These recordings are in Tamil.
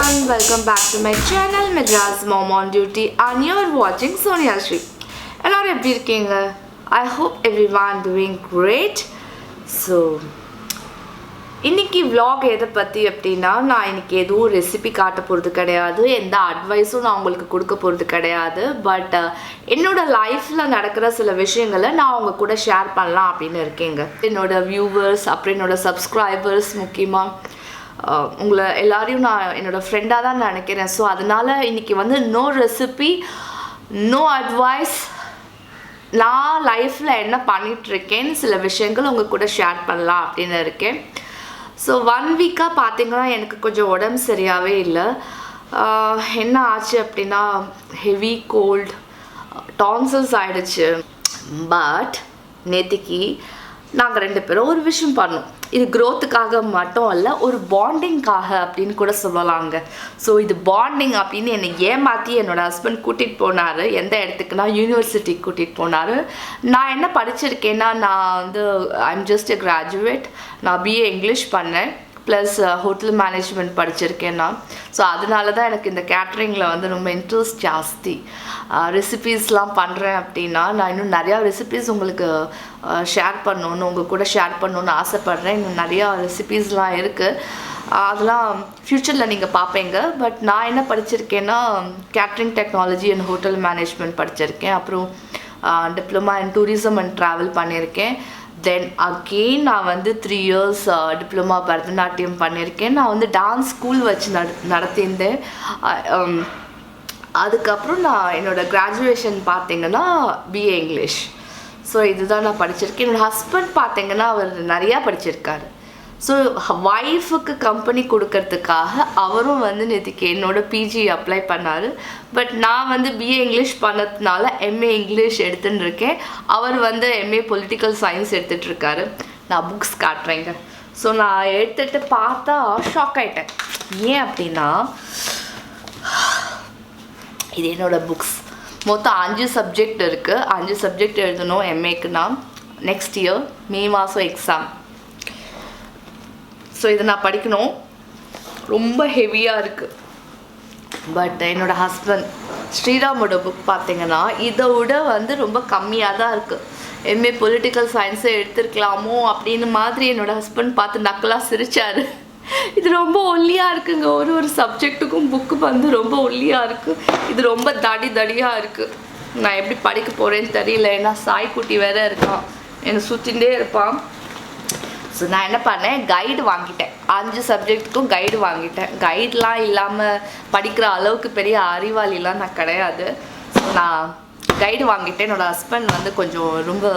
everyone, welcome back to my channel Madras Mom on Duty and you're watching Sonia Shri. எல்லாரும் எப்படி இருக்கீங்க? I hope everyone doing great. So இன்னைக்கு vlog எதை பத்தி அப்படினா நான் இன்னைக்கு எதுவும் ரெசிபி காட்ட போறது கிடையாது, எந்த அட்வைஸும் நான் உங்களுக்கு கொடுக்க போறது கிடையாது. பட் என்னோட லைஃப்ல நடக்கிற சில விஷயங்களை நான் உங்க கூட ஷேர் பண்ணலாம் அப்படின்னு இருக்கேங்க. என்னோட வியூவர்ஸ் அப்புறம் என்னோட சப்ஸ்கிரைபர்ஸ் முக்கியமா உங்களை எல்லாரையும் நான் என்னோட ஃப்ரெண்டாக தான் நினைக்கிறேன். ஸோ அதனால் இன்றைக்கி வந்து நோ ரெசிபி நோ அட்வைஸ், நான் லைஃப்பில் என்ன பண்ணிகிட்ருக்கேன்னு சில விஷயங்கள் உங்கள் கூட ஷேர் பண்ணலாம் அப்படின்னு இருக்கேன். ஸோ 1 வீக்காக பார்த்திங்கன்னா எனக்கு கொஞ்சம் உடம்பு சரியாகவே இல்லை. என்ன ஆச்சு அப்படின்னா ஹெவி கோல்ட், டான்சல்ஸ் ஆகிடுச்சு. பட் நேற்றுக்கு நாங்கள் 2 பேரும் ஒரு விஷயம் பண்ணோம். இது க்ரோத்துக்காக மட்டும் இல்லை, ஒரு பாண்டிங்காக அப்படின்னு கூட சொல்லலாங்க. ஸோ இது பாண்டிங் அப்படின்னு என்னை ஏமாற்றி என்னோடய ஹஸ்பண்ட் கூட்டிகிட்டு போனார். எந்த இடத்துக்குன்னா யூனிவர்சிட்டிக்கு கூட்டிகிட்டு போனார். நான் என்ன படிச்சிருக்கேன்னா, நான் வந்து ஐம் ஜஸ்ட் எ கிராஜுவேட். நான் பிஏ இங்கிலீஷ் பண்ணேன், ப்ளஸ் ஹோட்டல் மேனேஜ்மெண்ட் படிச்சிருக்கேன் நான். ஸோ அதனால தான் எனக்கு இந்த கேட்ரிங்கில் வந்து ரொம்ப இன்ட்ரெஸ்ட் ஜாஸ்தி. ரெசிபீஸ்லாம் பண்ணுறேன் அப்படின்னா நான் இன்னும் நிறையா ரெசிபீஸ் உங்களுக்கு ஷேர் பண்ணணுன்னு, உங்கள் கூட ஷேர் பண்ணணுன்னு ஆசைப்பட்றேன். இன்னும் நிறையா ரெசிபீஸ்லாம் இருக்குது, அதெல்லாம் ஃப்யூச்சரில் நீங்கள் பார்ப்பீங்க. பட் நான் என்ன படிச்சிருக்கேன்னா catering technology and hotel management படிச்சிருக்கேன். அப்புறம் diploma in tourism and travel பண்ணியிருக்கேன். தென் அகெயின் நான் வந்து 3 இயர்ஸ் டிப்ளமா பரதநாட்டியம் பண்ணியிருக்கேன். நான் வந்து டான்ஸ் ஸ்கூல் வச்சு நடத்தியிருந்தேன். அதுக்கப்புறம் நான் என்னோடய கிராஜுவேஷன் பார்த்திங்கன்னா பிஏ இங்கிலீஷ். ஸோ இதுதான் நான் படிச்சிருக்கேன். என்னோடய ஹஸ்பண்ட் பார்த்திங்கன்னா அவர் நிறையா படிச்சிருக்காரு. ஸோ ஒய்ஃபுக்கு கம்பெனி கொடுக்கறதுக்காக அவரும் வந்து நேற்றுக்கு என்னோட பிஜி அப்ளை பண்ணார். பட் நான் வந்து பிஏ இங்கிலீஷ் பண்ணதுனால எம்ஏ இங்கிலீஷ் எடுத்துன்னு இருக்கேன். அவர் வந்து எம்ஏ பொலிட்டிக்கல் சயின்ஸ் எடுத்துகிட்ருக்காரு. நான் புக்ஸ் காட்டுறேங்க. ஸோ நான் எடுத்துகிட்டு பார்த்தா ஷாக் ஆகிட்டேன். ஏன் அப்படின்னா இது என்னோடய புக்ஸ். மொத்தம் 5 சப்ஜெக்ட் இருக்குது. 5 சப்ஜெக்ட் எழுதணும் எம்ஏக்குன்னா. நெக்ஸ்ட் இயர் மே மாதம் எக்ஸாம். ஸோ இதை நான் படிக்கணும். ரொம்ப ஹெவியாக இருக்குது. பட் என்னோடய ஹஸ்பண்ட் ஸ்ரீராமோட புக் பார்த்திங்கன்னா இதை விட வந்து ரொம்ப கம்மியாக தான் இருக்குது. எம்ஏ பொலிட்டிக்கல் சயின்ஸை எடுத்துருக்கலாமோ அப்படின்னு மாதிரி என்னோடய ஹஸ்பண்ட் பார்த்து நக்கலாக சிரித்தார். இது ரொம்ப ஒல்லியாக இருக்குங்க. ஒரு சப்ஜெக்ட்டுக்கும் புக்கு வந்து ரொம்ப ஒல்லியாக இருக்குது. இது ரொம்ப தடியாக இருக்குது. நான் எப்படி படிக்க போகிறேன்னு தெரியல. ஏன்னா சாய்க்குட்டி வேறு இருக்கான், என்னை சுற்றிகிட்டே இருப்பான். ஸோ நான் என்ன பண்ணேன், கைடு வாங்கிட்டேன். 5 சப்ஜெக்ட்டுக்கும் கைடு வாங்கிட்டேன். கைடெலாம் இல்லாமல் படிக்கிற அளவுக்கு பெரிய அறிவாளிலாம் நான் கிடையாது. ஸோ நான் கைடு வாங்கிட்டேன். என்னோடய ஹஸ்பண்ட் வந்து கொஞ்சம் ரொம்ப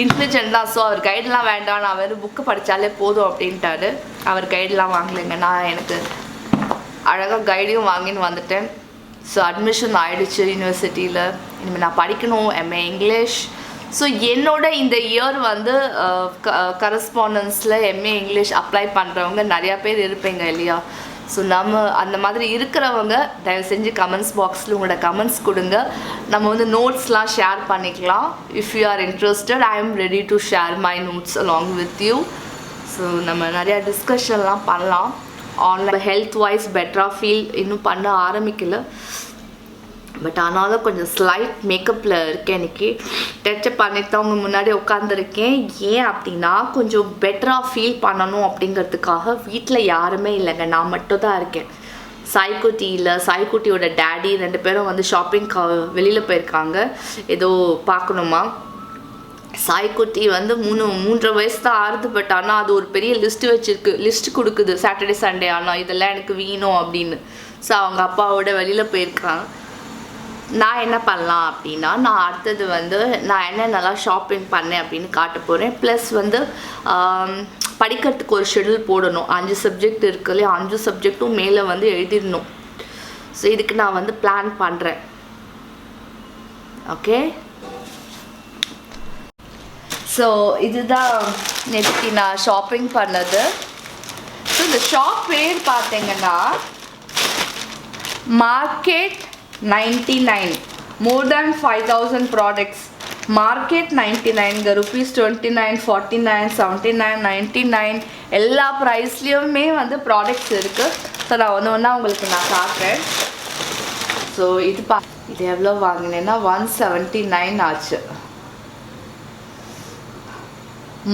இன்டெலிஜென்ட் தான். ஸோ அவர் கைடெலாம் வேண்டாம், நான் வேறு புக்கு படித்தாலே போதும் அப்படின்ட்டாரு. அவர் கைடெலாம் வாங்கலைங்க. நான் எனக்கு அழகாக கைடையும் வாங்கின்னு வந்துட்டேன். ஸோ அட்மிஷன் ஆகிடுச்சு யூனிவர்சிட்டியில். இனிமேல் நான் படிக்கணும் எம்ஏ இங்கிலீஷ். ஸோ என்னோட இந்த இயர் வந்து கரஸ்பாண்டன்ஸில் எம்ஏ இங்கிலீஷ் அப்ளை பண்ணுறவங்க நிறையா பேர் இருப்பீங்க இல்லையா? ஸோ நம்ம அந்த மாதிரி இருக்கிறவங்க தயவு செஞ்சு கமெண்ட்ஸ் பாக்ஸில் உங்களோட கமெண்ட்ஸ் கொடுங்க. நம்ம வந்து நோட்ஸ்லாம் ஷேர் பண்ணிக்கலாம். If you are interested I am ready to share my notes along with you. So நம்ம நிறையா டிஸ்கஷன்லாம் பண்ணலாம். ஆன்லைன் ஹெல்த் வைஸ் பெட்டராக ஃபீல் இன்னும் பண்ண ஆரம்பிக்கல. பட் ஆனாலும் கொஞ்சம் ஸ்லைட் மேக்கப்பில் இருக்கேன். இன்றைக்கி டச்சப் பண்ணிட்டு அவங்க முன்னாடி உட்காந்துருக்கேன். ஏன் அப்படின்னா கொஞ்சம் பெட்டராக ஃபீல் பண்ணணும் அப்படிங்கிறதுக்காக. வீட்டில் யாருமே இல்லைங்க, நான் மட்டும் தான் இருக்கேன். சாய்க்குட்டியோட டேடி 2 பேரும் வந்து ஷாப்பிங் வெளியில் போயிருக்காங்க, ஏதோ பார்க்கணுமா. சாய்க்குட்டி வந்து 3.5 வயசு தான் ஆறுது. பட் ஆனால் அது ஒரு பெரிய லிஸ்ட் கொடுக்குது சாட்டர்டே சண்டே. ஆனால் இதெல்லாம் எனக்கு வேணும் அப்படின்னு. ஸோ அவங்க அப்பாவோட வெளியில் போயிருக்காங்க. நான் என்ன பண்ணலாம் அப்படின்னா, நான் அடுத்தது வந்து நான் என்னென்னலாம் ஷாப்பிங் பண்ணேன் அப்படின்னு காட்ட போகிறேன். ப்ளஸ் வந்து படிக்கிறதுக்கு ஒரு ஷெடியூல் போடணும். 5 சப்ஜெக்ட் இருக்கு இல்லையா, 5 சப்ஜெக்ட்டும் மேலே வந்து எழுதிடணும். ஸோ இதுக்கு நான் வந்து பிளான் பண்ணுறேன். ஓகே, ஸோ இதுதான் நேற்று நான் ஷாப்பிங் பண்ணது. ஸோ இந்த ஷாப் பேர் பார்த்தீங்கன்னா market 99, more than 5,000 products. Market 99 rupees 29, 49, 79, 99 எல்லா ப்ரைஸ்லேயுமே வந்து ப்ராடக்ட்ஸ் இருக்குது. ஸோ நான் ஒன்று உங்களுக்கு நான் காட்டுறேன். ஸோ இது எவ்வளோ வாங்கினேன்னா 179 ஆச்சு.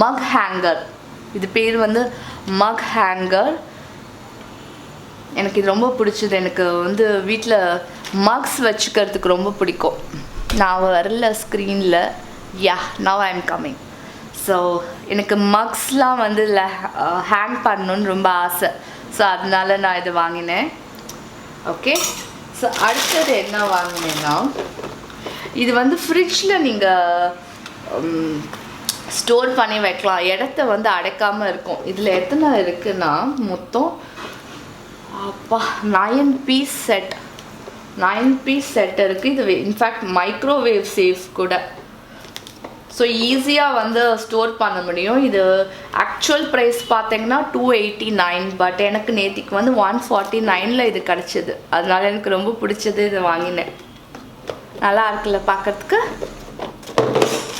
மக் ஹேங்கர், இது பேர் வந்து மக் ஹேங்கர். எனக்கு இது ரொம்ப பிடிச்சது. எனக்கு வந்து வீட்டில் மக்ஸ் வச்சுக்கிறதுக்கு ரொம்ப பிடிக்கும். நான் வரல ஸ்க்ரீனில். Yeah, now I am coming. So எனக்கு மக்ஸ்லாம் வந்து ஹேங் பண்ணணுன்னு ரொம்ப ஆசை. ஸோ அதனால நான் இது வாங்கினேன். ஓகே, ஸோ அடுத்தது என்ன வாங்கினேன்னா, இது வந்து ஃப்ரிட்ஜில் நீங்கள் ஸ்டோர் பண்ணி வைக்கலாம், இடத்த வந்து அடைக்காமல் இருக்கும். இதில் எத்தனை இருக்குன்னா மொத்தம் அப்பா 9 பீஸ் செட் இருக்குது. இது இன்ஃபேக்ட் மைக்ரோவேவ் சேஃப் கூட. ஸோ ஈஸியாக வந்து ஸ்டோர் பண்ண முடியும். இது ஆக்சுவல் ப்ரைஸ் பார்த்தீங்கன்னா 289, பட் எனக்கு நேற்றுக்கு வந்து 149 இது கிடச்சிது. அதனால எனக்கு ரொம்ப பிடிச்சது, இதை வாங்கினேன். நல்லா இருக்குல்ல பார்க்குறதுக்கு.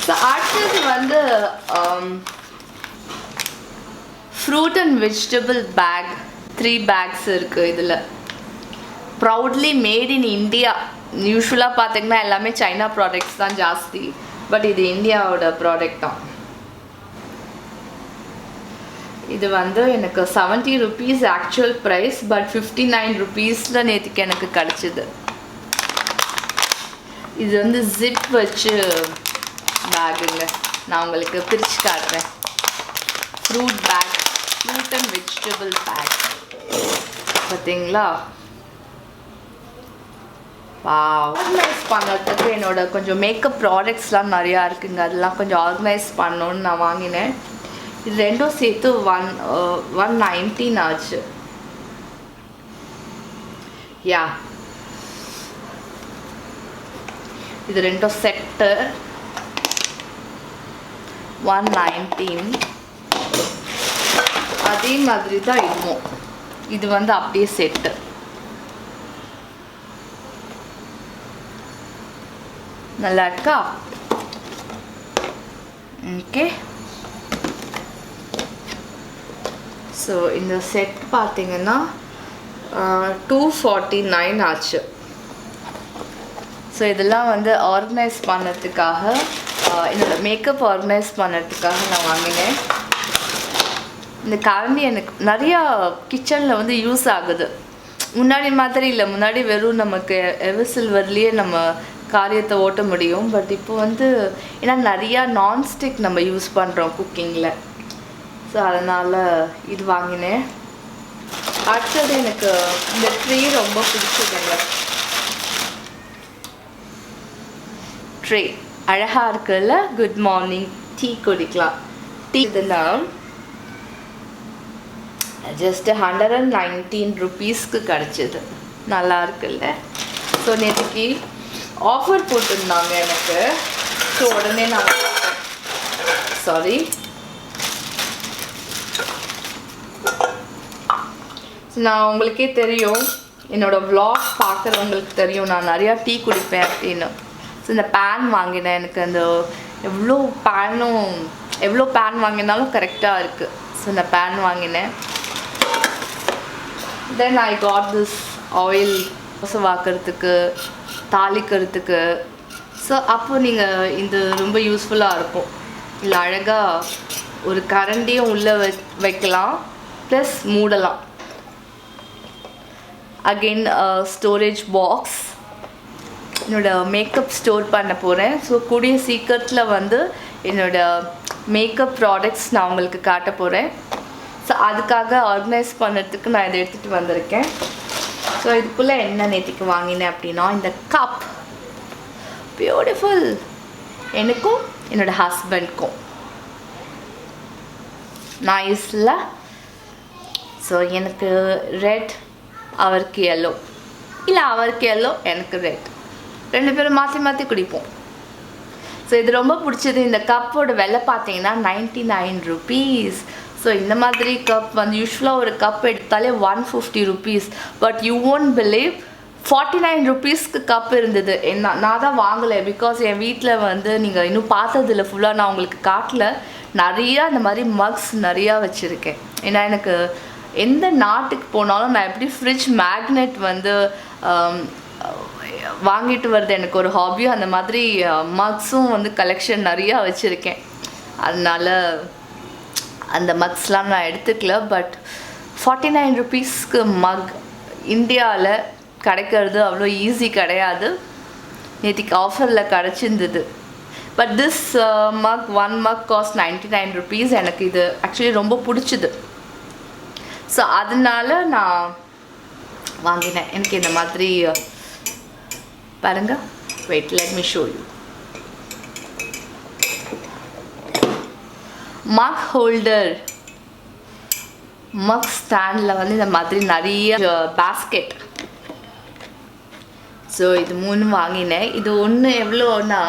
ஸோ அடுத்தது வந்து fruit and vegetable pack 3 packs இருக்குது. இதில் ப்ரௌட்லி மேட் இன் இந்தியா. யூஸ்வலாக பார்த்தீங்கன்னா எல்லாமே சைனா ப்ராடக்ட்ஸ் தான் ஜாஸ்தி, பட் இது இந்தியாவோட ப்ராடக்ட் தான். இது வந்து எனக்கு 70 rupees ஆக்சுவல் ப்ரைஸ், பட் 59 rupeesல நேற்றுக்கு எனக்கு கிடச்சிது. இது வந்து ஜிப் வச்சு பேக்குங்க. நான் உங்களுக்கு பிரித்து காட்டுறேன். ஃப்ரூட் அண்ட் வெஜிடபிள் பேக் பார்த்தீங்களா? ஆர்கனைஸ் பண்ணுறதுக்கு என்னோட கொஞ்சம் மேக்கப் ப்ராடக்ட்ஸ்லாம் நிறையா இருக்குங்க. அதெல்லாம் கொஞ்சம் ஆர்கனைஸ் பண்ணணுன்னு நான் வாங்கினேன். இது ரெண்டும் சேர்த்து 119 ஆச்சு. யா, இது ரெண்டும் செட்டு 119. அதே மாதிரி தான் இதுவும். இது வந்து அப்படியே செட்டு. நல்லா இருக்கா? ஓகே, ஸோ இந்த செட் பார்த்தீங்கன்னா 249 ஆச்சு. ஸோ இதெல்லாம் வந்து ஆர்கனைஸ் பண்ணுறதுக்காக, என்னோட மேக்கப் ஆர்கனைஸ் பண்ணுறதுக்காக நான் வாங்கினேன். இந்த கரண்டி எனக்கு நிறையா கிச்சனில் வந்து யூஸ் ஆகுது. முன்னாடி மாதிரி இல்லை. முன்னாடி வெறும் நமக்கு எவர்சில்வர்லேயே நம்ம காரியத்தை ஓட்ட முடியும். பட் இப்போ வந்து ஏன்னா நிறையா நான்ஸ்டிக் நம்ம யூஸ் பண்ணுறோம் குக்கிங்கில். ஸோ அதனால் இது வாங்கினேன். அடுத்தது எனக்கு இந்த ட்ரே ரொம்ப பிடிச்சதுங்க. ட்ரே அழகாக இருக்குல்ல? குட் மார்னிங் டீ குடிக்கலாம். டீ இதுனா ஜஸ்ட் 119 rupeesக்கு கிடச்சிது. நல்லா இருக்குல்ல? ஸோ நேற்றுக்கு ஆஃபர் போட்டிருந்தாங்க எனக்கு. ஸோ உடனே நான் சாரி நான் உங்களுக்கே தெரியும், என்னோடய vlog பார்க்குறவங்களுக்கு தெரியும் நான் நிறையா டீ குடிப்பேன் அப்படின்னு. ஸோ இந்த பேன் வாங்கினேன். எனக்கு அந்த எவ்வளோ பேன் வாங்கினாலும் கரெக்டாக இருக்குது. ஸோ இந்த பேன் வாங்கினேன். தென் ஐ காட் திஸ் ஆயில் வாக்கிறதுக்கு, தாளிக்கிறதுக்கு. ஸோ அப்போ நீங்கள் இது ரொம்ப யூஸ்ஃபுல்லாக இருக்கும். இல்லை அழகாக ஒரு கரண்டியும் உள்ளே வைக்கலாம், ப்ளஸ் மூடலாம். Again storage box. என்னோடய மேக்கப் ஸ்டோர் பண்ண போகிறேன். ஸோ கூடிய சீக்கிரத்தில் வந்து என்னோடய மேக்கப் ப்ராடக்ட்ஸ் நான் உங்களுக்கு காட்ட போகிறேன். ஸோ அதுக்காக ஆர்கனைஸ் பண்ணுறதுக்கு நான் இதை எடுத்துகிட்டு வந்திருக்கேன். ஸோ இதுக்குள்ளே என்ன நேற்றுக்கு வாங்கினேன் அப்படின்னா, இந்த கப் பியூட்டிஃபுல். எனக்கும் என்னோடய ஹஸ்பண்ட்க்கும் நைஸில். ஸோ எனக்கு ரெட், அவருக்கு எல்லோ, இல்லை அவருக்கு எல்லோ எனக்கு ரெட், ரெண்டு பேரும் மாற்றி குடிப்போம். ஸோ இது ரொம்ப பிடிச்சது. இந்த கப்போட விலை பார்த்தீங்கன்னா 99 rupees. ஸோ இந்த மாதிரி கப் வந்து யூஸ்வலாக ஒரு கப் எடுத்தாலே 150 rupees. But you won't believe 49 rupeesக்கு கப் இருந்தது. நான் தான் வாங்கலை. பிகாஸ் என் வீட்டில் வந்து நீங்கள் இன்னும் பார்த்ததில்ல, ஃபுல்லாக நான் உங்களுக்கு காட்டல. நிறையா இந்த மாதிரி மக்ஸ் நிறையா வச்சுருக்கேன். ஏன்னா எனக்கு எந்த நாட்டுக்கு போனாலும் நான் எப்படி ஃப்ரிட்ஜ் மேக்னெட் வந்து வாங்கிட்டு வருது எனக்கு ஒரு ஹாபி, அந்த மாதிரி மக்ஸும் வந்து கலெக்ஷன் நிறையா வச்சுருக்கேன். அதனால அந்த மக்ஸ்லாம் நான் எடுத்துக்கல. பட் 49 rupeesக்கு மக் இந்தியாவில் கிடைக்கிறது அவ்வளோ ஈஸி கிடையாது. நேற்றுக்கு ஆஃபரில் கிடச்சிருந்தது. But this mug 1 mug cost 99 rupees. எனக்கு இது ஆக்சுவலி ரொம்ப பிடிச்சிது. ஸோ அதனால நான் வாங்கினேன். எனக்கு இந்த மாதிரி பாருங்க, wait let me show you. Mug holder, mug ஸ்டாண்டில் வந்து இந்த மாதிரி நிறைய பேஸ்கெட். ஸோ இது 3 வாங்கினேன். இது ஒன்று எவ்வளோன்னா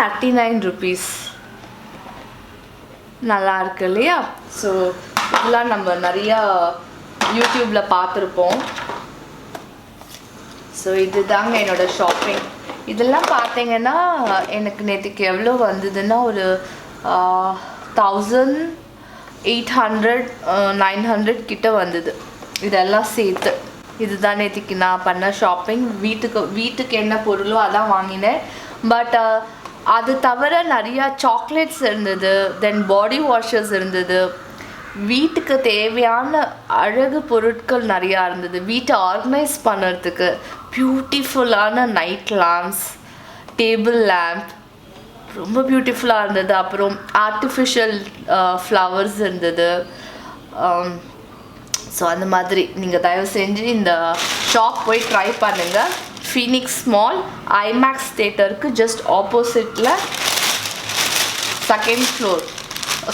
39 rupees. நல்லா இருக்கு இல்லையா? ஸோ இதெல்லாம் நம்ம நிறையா யூடியூப்பில் பார்த்துருப்போம். ஸோ இதுதாங்க என்னோடய ஷாப்பிங். இதெல்லாம் பார்த்தீங்கன்னா எனக்கு நேற்றுக்கு எவ்வளோ வந்ததுன்னா ஒரு 1800-900 கிட்ட வந்தது இதெல்லாம் சேர்த்து. இதுதான் நேற்றுக்கு நான் பண்ண ஷாப்பிங். வீட்டுக்கு என்ன பொருளோ அதான் வாங்கினேன். பட் அது தவிர நிறையா சாக்லேட்ஸ் இருந்தது, தென் பாடி வாஷஸ் இருந்தது, வீட்டுக்கு தேவையான அழகு பொருட்கள் நிறையா இருந்தது. வீட்டை ஆர்கனைஸ் பண்ணுறதுக்கு பியூட்டிஃபுல்லான நைட் லேம்ப்ஸ், டேபிள் லேம்ப் ரொம்ப பியூட்டிஃபுல்லாக இருந்தது. அப்புறம் ஆர்டிஃபிஷியல் ஃப்ளவர்ஸ் இருந்தது. ஸோ அந்த மாதிரி நீங்கள் தயவு செஞ்சு இந்த ஷாப் போய் ட்ரை பண்ணுங்கள். ஃபீனிக்ஸ் மால் ஐமேக்ஸ் தியேட்டருக்கு ஜஸ்ட் ஆப்போசிட்டில் 2nd floor.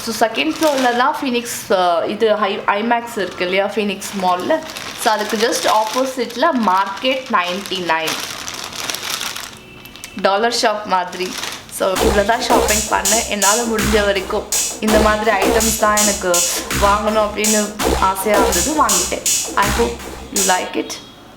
ஸோ 2nd floorல தான் ஃபீனிக்ஸ் இது ஐமேக்ஸ் இருக்குது இல்லையா, ஃபீனிக்ஸ் மாலில். ஸோ அதுக்கு ஜஸ்ட் ஆப்போசிட்டில் மார்க்கெட் 99 டாலர் ஷாப் மாதிரி. ஸோ இவ்வளோ தான் ஷாப்பிங் பண்ணேன். என்னால் முடிஞ்ச வரைக்கும் இந்த மாதிரி ஐட்டம்ஸ் தான் எனக்கு வாங்கணும் அப்படின்னு ஆசையாக இருந்தது, வாங்கிட்டேன். I hope you like it.